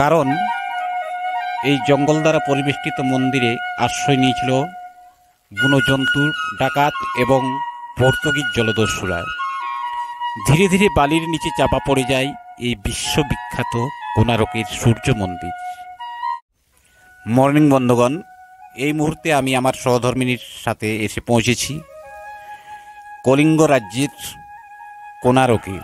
কারণ এই জঙ্গল দ্বারা পরিবেষ্টিত মন্দিরে আশ্রয় নিয়েছিল বনজন্তু, ডাকাত এবং পর্তুগিজ জলদস্যুরা। ধীরে ধীরে বালির নিচে চাপা পড়ে যায় এই বিশ্ববিখ্যাত কোণারকের সূর্য মন্দির। মর্নিং বন্ধুগণ, এই মুহূর্তে আমি আমার সহধর্মিনীর সাথে এসে পৌঁছেছি কলিঙ্গ রাজ্যের কোণারকে।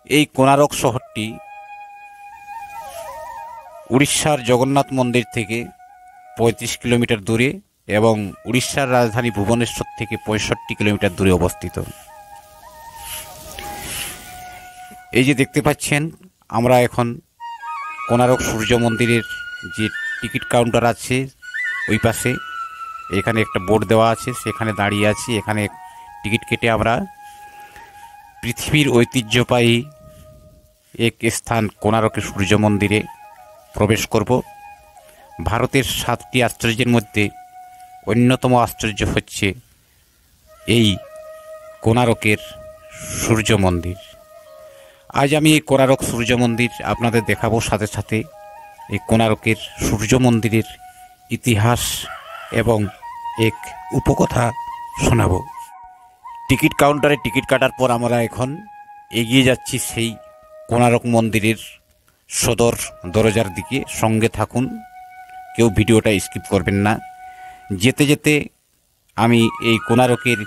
এই কোণারক শহরটি উড়িষ্যার জগন্নাথ মন্দির থেকে 35 কিলোমিটার দূরে এবং উড়িষ্যার রাজধানী ভুবনেশ্বর থেকে 65 কিলোমিটার দূরে অবস্থিত। এই যে দেখতে পাচ্ছেন, আমরা এখন কোণারক সূর্য মন্দিরের যে টিকিট কাউন্টার আছে ওই পাশে, এখানে একটা বোর্ড দেওয়া আছে, সেখানে দাঁড়িয়ে আছি। এখানে টিকিট কেটে আমরা পৃথিবীর ঐতিহ্যবাহী এক স্থান কোণারকের সূর্য মন্দিরে প্রবেশ করব। ভারতের 7টি আশ্চর্যের মধ্যে অন্যতম আশ্চর্য হচ্ছে এই কোণারকের সূর্য মন্দির। আজ আমি এই কোণারক সূর্য মন্দির আপনাদের দেখাবো, সাথে সাথে এই কোণারকের সূর্য মন্দিরের ইতিহাস এবং এক উপকথা শোনাবো। টিকিট কাউন্টারে টিকিট কাটার পর আমরা এখন এগিয়ে যাচ্ছি সেই কোণারক মন্দিরের সদর দরজার দিকে। সঙ্গে থাকুন, কেউ ভিডিওটা স্কিপ করবেন না। যেতে যেতে আমি এই কোণারকের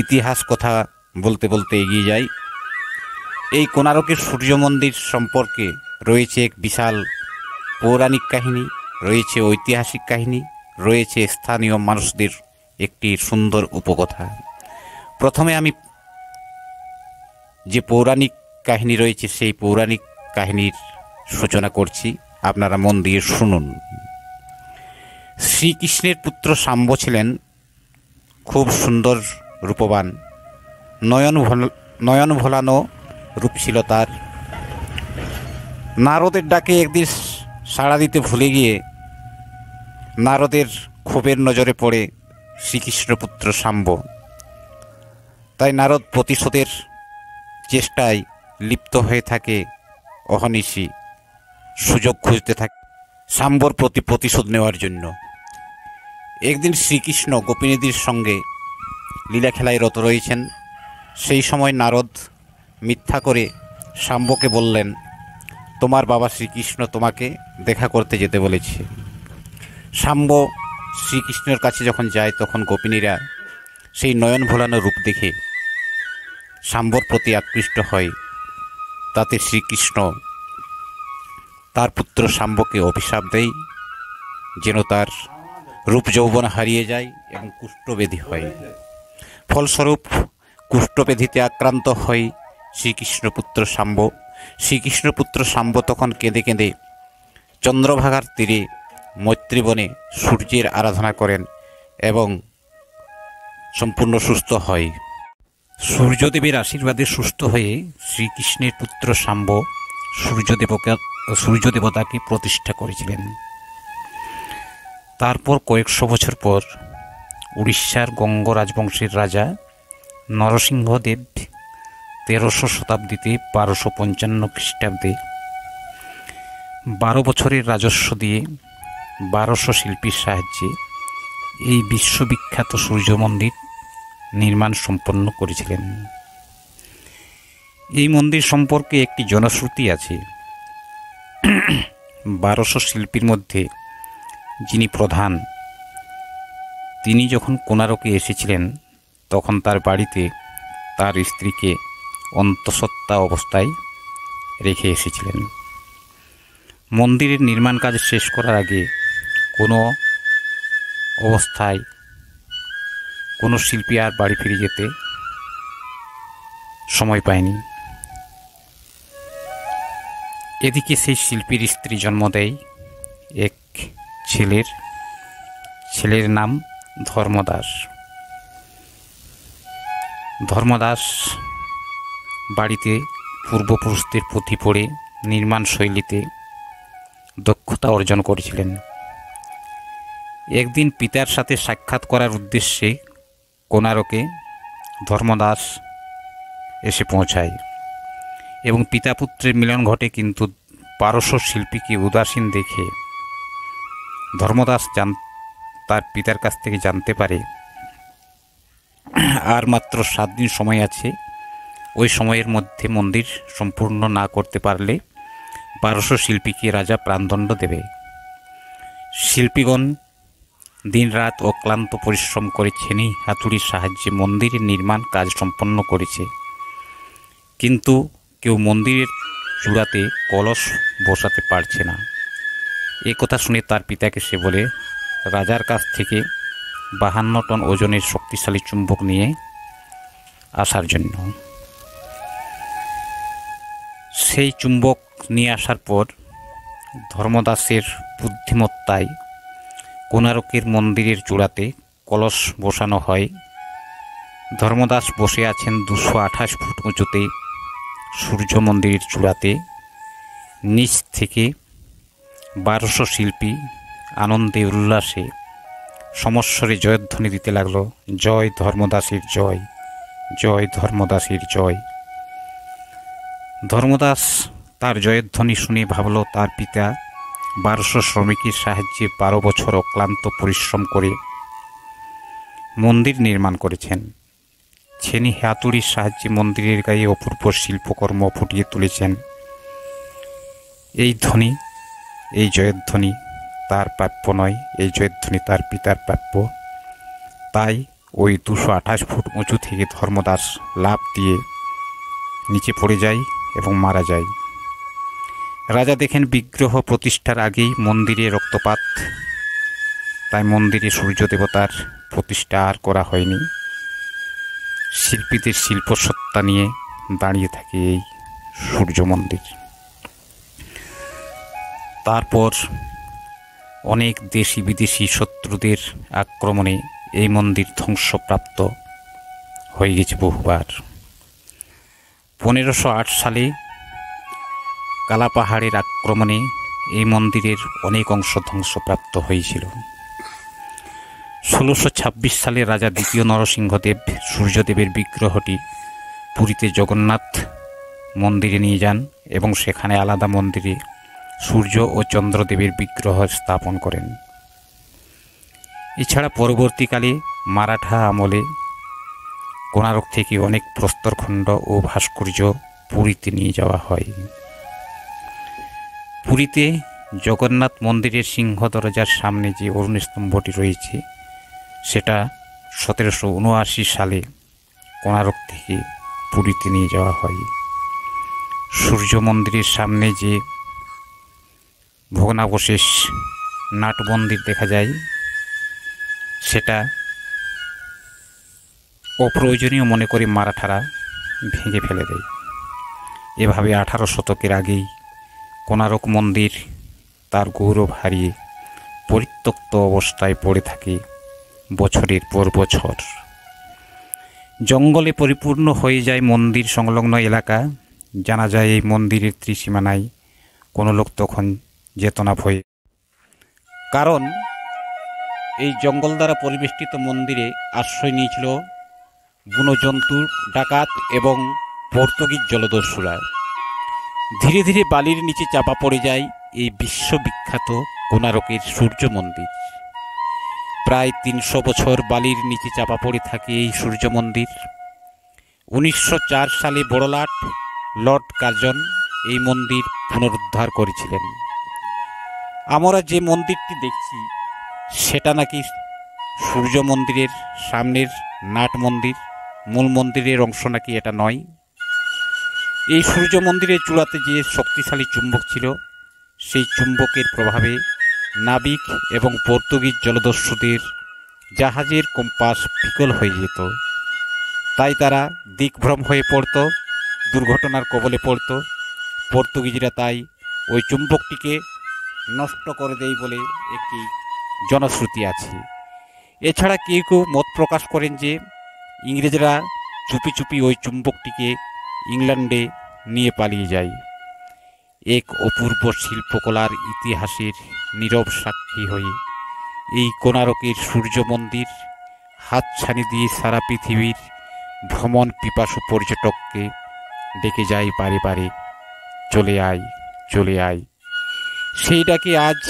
ইতিহাস কথা বলতে বলতে এগিয়ে যাই। এই কোণারকের সূর্য মন্দির সম্পর্কে রয়েছে এক বিশাল পৌরাণিক কাহিনী, রয়েছে ঐতিহাসিক কাহিনী, রয়েছে স্থানীয় মানুষদের একটি সুন্দর উপকথা। প্রথমে আমি যে পৌরাণিক কাহিনী রয়েছে সেই পৌরাণিক কাহিনীর সূচনা করছি, আপনারা মন দিয়ে শুনুন। শ্রীকৃষ্ণের পুত্র শাম্ব ছিলেন খুব সুন্দর রূপবান, নয়ন ভোলানো রূপ ছিল তার। নারদের ডাকে একদিন সাড়া দিতে ভুলে গিয়ে নারদের ক্ষোভের নজরে পড়ে শ্রীকৃষ্ণপুত্র শাম্ব। তাই নারদ প্রতিশোধের চেষ্টায় লিপ্ত হয়ে থাকে, অহর্নিশি সুযোগ খুঁজতে থাকে শাম্বর প্রতি প্রতিশোধ নেওয়ার জন্য। একদিন শ্রীকৃষ্ণ গোপিনীদের সঙ্গে লীলা খেলায় রত রয়েছেন। সেই সময় নারদ মিথ্যা করে শাম্বকে বললেন, তোমার বাবা শ্রীকৃষ্ণ তোমাকে দেখা করতে যেতে বলেছে। শাম্ব শ্রীকৃষ্ণের কাছে যখন যায় তখন গোপিনীরা সেই নয়ন ভোলানো রূপ দেখে শাম্বর প্রতি আকৃষ্ট হয়। তাতে শ্রীকৃষ্ণ তার পুত্র শাম্বকে অভিশাপ দেয় যেন তার রূপ যৌবন হারিয়ে যায় এবং কুষ্ঠব্যাধি হয়। ফলস্বরূপ কুষ্ঠব্যাধিতে আক্রান্ত হয় শ্রীকৃষ্ণপুত্র শাম্ব। শ্রীকৃষ্ণপুত্র শাম্ব তখন কেঁদে কেঁদে চন্দ্রভাগার তীরে মৈত্রীবনে সূর্যের আরাধনা করেন এবং সম্পূর্ণ সুস্থ হয়। সূর্যদেবের আশীর্বাদে সুস্থ হয়ে শ্রীকৃষ্ণের পুত্র শাম্ব সূর্যদেবতাকে প্রতিষ্ঠা করেছিলেন। তারপর কয়েকশো বছর পর উড়িষ্যার গঙ্গ রাজবংশের রাজা নরসিংহদেব 1300 শতাব্দীতে 1255 খ্রিস্টাব্দে 12 বছরের রাজস্ব দিয়ে 1200 শিল্পীর সাহায্যে এই বিশ্ববিখ্যাত সূর্য মন্দির নির্মাণ সম্পন্ন করেছিলেন। এই মন্দির সম্পর্কে একটি জনশ্রুতি আছে। 1200 শিল্পীর মধ্যে যিনি প্রধান, তিনি যখন কোণারকে এসেছিলেন তখন তার বাড়িতে তার স্ত্রীকে অন্তঃসত্ত্বা অবস্থায় রেখে এসেছিলেন। মন্দিরের নির্মাণ কাজ শেষ করার আগে কোনো অবস্থায় কোনো শিল্পী আর বাড়ি ফিরে যেতে সময় পায়নি। এদিকে সেই শিল্পীর স্ত্রী জন্ম দেয় এক ছেলের নাম ধর্মদাস। ধর্মদাস বাড়িতে পূর্বপুরুষদের পুঁথি পড়ে নির্মাণ শৈলীতে দক্ষতা অর্জন করেছিলেন। একদিন পিতার সাথে সাক্ষাৎ করার উদ্দেশ্যে কোণারকে ধর্মদাস এসে পৌঁছায় এবং পিতা পুত্রের মিলন ঘটে, কিন্তু পারস্য শিল্পীকে উদাসীন দেখে ধর্মদাস তার পিতার কাছ থেকে জানতে পারে আর মাত্র 7 দিন সময় আছে। ওই সময়ের মধ্যে মন্দির সম্পূর্ণ না করতে পারলে পারস্য শিল্পীকে রাজা প্রাণদণ্ড দেবে। শিল্পীগণ দিনরাত অক্লান্ত পরিশ্রম করে ছেনি হাতুড়ির সাহায্যে মন্দিরের নির্মাণ কাজ সম্পন্ন করেছে, কিন্তু কেউ মন্দিরের চূড়াতে কলস বসাতে পারছে না। এ কথা শুনে তার পিতাকে সে বলে রাজার কাছ থেকে 52 টন ওজনের শক্তিশালী চুম্বক নিয়ে আসার জন্য। সেই চুম্বক নিয়ে আসার পর ধর্মদাসের বুদ্ধিমত্তায় কোণারকের মন্দিরের চূড়াতে কলস বসানো হয়। ধর্মদাস বসে আছেন 228 ফুট উঁচুতে সূর্য মন্দিরের চূড়াতে। নিচ থেকে 1200 শিল্পী আনন্দে উল্লাসে সমস্বরে জয়ধ্বনি দিতে লাগল, জয় ধর্মদাসের জয়, জয় ধর্মদাসের জয়। ধর্মদাস তার জয়ধ্বনি শুনে ভাবল তার পিতা 1200 শ্রমিকের সাহায্যে 12 বছর অক্লান্ত পরিশ্রম করে মন্দির নির্মাণ করেছেন। ছেনি হাতুড়ির সাহায্যে মন্দিরের গায়ে অপূর্ব শিল্পকর্ম ফুটিয়ে তুলেছেন। এই ধ্বনি, এই জয়ধ্বনি তার প্রাপ্য নয়, এই জয়ধ্বনি তার পিতার প্রাপ্য। তাই ওই 228 ফুট উঁচু থেকে ধর্মদাস লাফ দিয়ে নিচে পড়ে যায় এবং মারা যায়। রাজা দেখেন বিগ্রহ প্রতিষ্ঠার আগেই মন্দিরে রক্তপাত, তাই মন্দিরে সূর্য দেবতার প্রতিষ্ঠা আর করা হয়নি। শিল্পীদের শিল্পসত্তা নিয়ে দাঁড়িয়ে থাকে এই সূর্য মন্দির। তারপর অনেক দেশি বিদেশি শত্রুদের আক্রমণে এই মন্দির ধ্বংসপ্রাপ্ত হয়ে গেছে বহুবার। 1508 সালে কালাপাহাড়ের আক্রমণে এই মন্দিরের অনেক অংশ ধ্বংসপ্রাপ্ত হয়েছিল। 1626 সালে রাজা দ্বিতীয় নরসিংহদেব সূর্যদেবের বিগ্রহটি পুরীতে জগন্নাথ মন্দিরে নিয়ে যান এবং সেখানে আলাদা মন্দিরে সূর্য ও চন্দ্রদেবের বিগ্রহ স্থাপন করেন। এছাড়া পরবর্তীকালে মারাঠা আমলে কোণারক থেকে অনেক প্রস্তরখণ্ড ও ভাস্কর্য পুরীতে নিয়ে যাওয়া হয়। পুরীতে জগন্নাথ মন্দিরের সিংহ দরজার সামনে যে অরুণ স্তম্ভটি রয়েছে সেটা 1779 সালে কোণারক থেকে পুরীতে নিয়ে যাওয়া হয়। সূর্য মন্দিরের সামনে যে ভগ্নাবশেষ নাট মন্দির দেখা যায় সেটা অপ্রয়োজনীয় মনে করে মারাঠারা ভেঙে ফেলে দেয়। এভাবে 18 শতকের আগেই কোণারক মন্দির তার গৌরব হারিয়ে পরিত্যক্ত অবস্থায় পড়ে থাকে বছরের পর বছর। জঙ্গলে পরিপূর্ণ হয়ে যায় মন্দির সংলগ্ন এলাকা। জানা যায় এই মন্দিরের ত্রিসীমানায় কোনো লোক তখন যেত না ভয়ে, কারণ এই জঙ্গল দ্বারা পরিবেষ্টিত মন্দিরে আশ্রয় নিয়েছিল বনজন্তু, ডাকাত এবং পর্তুগিজ জলদস্যুরা। ধীরে ধীরে বালির নিচে চাপা পড়ে যায় এই বিশ্ববিখ্যাত কোণারকের সূর্য মন্দির। প্রায় 300 বছর বালির নিচে চাপা পড়ে থাকে এই সূর্য মন্দির। 1904 সালে বড়লাট লর্ড কার্জন এই মন্দির পুনরুদ্ধার করেছিলেন। আমরা যে মন্দিরটি দেখছি সেটা নাকি সূর্য মন্দিরের সামনের নাট মন্দির, মূল মন্দিরের অংশ নাকি এটা নয়। এই সূর্য মন্দিরের চূড়াতে যে শক্তিশালী চুম্বক ছিল সেই চুম্বকের প্রভাবে নাবিক এবং পর্তুগিজ জলদস্যুদের জাহাজের কম্পাস বিকল হয়ে যেত। তাই তারা দিকভ্রম হয়ে পড়ত, দুর্ঘটনার কবলে পড়ত। পর্তুগিজরা তাই ওই চুম্বকটিকে নষ্ট করে দেয় বলে একটি জনশ্রুতি আছে। এছাড়া কেউ কেউ মত প্রকাশ করেন যে ইংরেজরা চুপি চুপি ওই চুম্বকটিকে ইংল্যান্ডে নিয়ে পালিয়ে যায়। এক অপূর্ব শিল্পকলার ইতিহাসের নীরব সাক্ষী হয়ে এই কোণারকের সূর্য মন্দির হাতছানি দিয়ে সারা পৃথিবীর ভ্রমণ পিপাসু পর্যটককে ডেকে যায় বারে বারে, চলে আয়, চলে আয়। সেই ডাকে আজ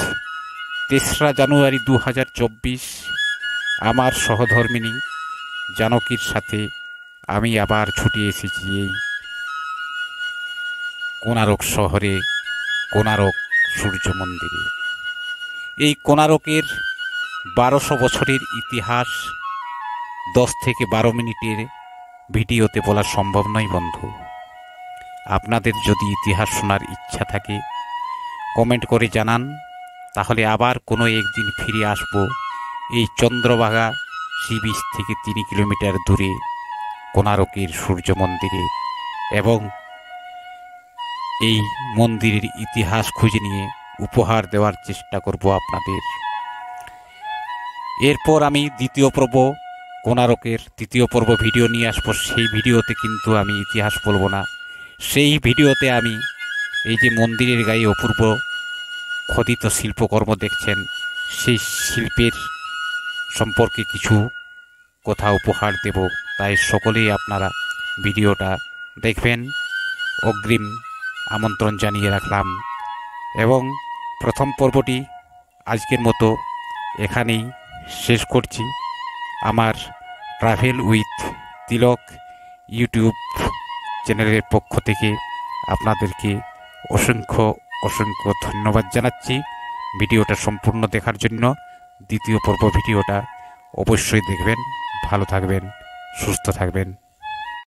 ৩রা জানুয়ারি ২০২৪ আমার সহধর্মিণী জানকীর সাথে আমি আবার ছুটে এসেছি এই কোণারক শহরে, কোণারক সূর্য মন্দিরে। এই কোণারকের ১২০০ বছরের ইতিহাস ১০ থেকে ১২ মিনিটের ভিডিওতে বলা সম্ভব নয় বন্ধু। আপনাদের যদি ইতিহাস শোনার ইচ্ছা থাকে কমেন্ট করে জানান, তাহলে আবার কোনো একদিন ফিরে আসব এই চন্দ্রভাগা সি বিচ থেকে ৩ কিলোমিটার দূরে কোণারকের সূর্য মন্দিরে, এবং এই মন্দিরের ইতিহাস খুঁজে নিয়ে উপহার দেওয়ার চেষ্টা করব আপনাদের। এরপর আমি দ্বিতীয় পর্ব, কোণারকের দ্বিতীয় পর্ব ভিডিও নিয়ে আসবো। সেই ভিডিওতে কিন্তু আমি ইতিহাস বলবো না, সেই ভিডিওতে আমি এই যে মন্দিরের গায়ে অপূর্ব খোদিত শিল্পকর্ম দেখছেন, সেই শিল্পের সম্পর্কে কিছু কথা উপহার দেব। তাই সকলেই আপনারা ভিডিওটা দেখবেন, অগ্রিম আমন্ত্রণ জানিয়ে রাখলাম। এবং প্রথম পর্বটি আজকের মতো এখানেই শেষ করছি। আমার ট্রাভেল উইথ তিলক ইউটিউব চ্যানেলের পক্ষ থেকে আপনাদেরকে অসংখ্য অসংখ্য ধন্যবাদ জানাচ্ছি ভিডিওটা সম্পূর্ণ দেখার জন্য। দ্বিতীয় পর্ব ভিডিওটা অবশ্যই দেখবেন। ভালো থাকবেন, সুস্থ থাকবেন।